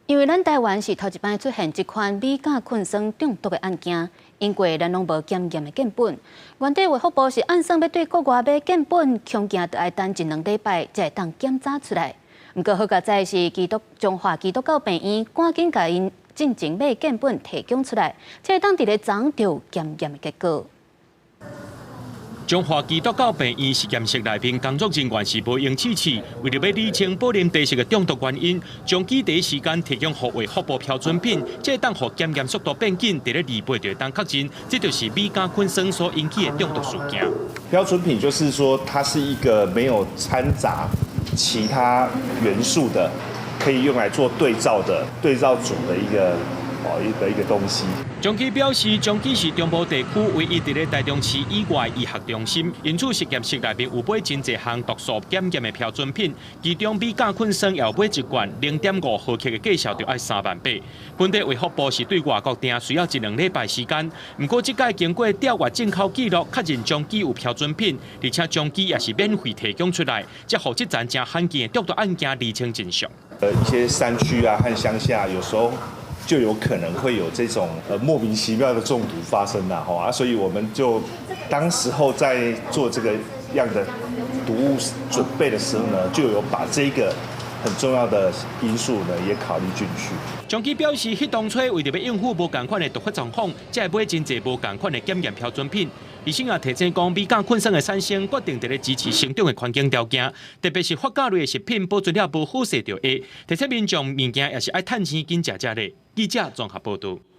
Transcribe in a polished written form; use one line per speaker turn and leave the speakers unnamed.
因为咱台湾是头一摆出现这款米甲困酸中毒的案件，因过咱拢无检验的建本。原地卫福部是按算要对国外买建本，恐惊得要等1-2礼拜才会当检查出来。不过好佳在是中华基督教病院赶紧甲因进前买建本提供出来，才会当伫咧昨就有检验的结果。
中华基督教病院实验室内面工作人员是无用试剂，为了要厘清保龄地色的中毒原因，将其第一时间提供予卫福部标准品，这当予检验速度变紧，伫咧2倍就当确认，这就是米加困酸所引起的中毒事件。
标准品就是说，它是一个没有掺杂其他元素的，可以用来做对照组的一个东西。
中基表示，中基是中部地区唯一伫咧台中市以外医学中心，因此实验室内面有买真侪项毒素检验的标准品，其中米甲困酸要买一罐0.5毫克的价销就要3万8。本地卫福部是对外国订需要1-2礼拜时间，不过这届经过调阅进口记录，确认中基有标准品，而且中基也是免费提供出来，才让这件正罕见的中毒案件厘清真相。
一些山区啊和乡下，有时候 就有可能会有这种莫名其妙的中毒发生啦，所以我们就当时候在做这个样的毒物准备的时候呢，就有把这个很重要的因素呢也考虑进去。
中基表示，迄当初为着要应付无同款的毒发状况，才会买真侪无同款的检验标准品。医生也提醒讲，米甲困酸的产生决定在咧支持成长的环境条件，特别是发酵类的食品保存了无好势就会，提醒民众物件也是爱趁钱紧食咧。记者综合报道。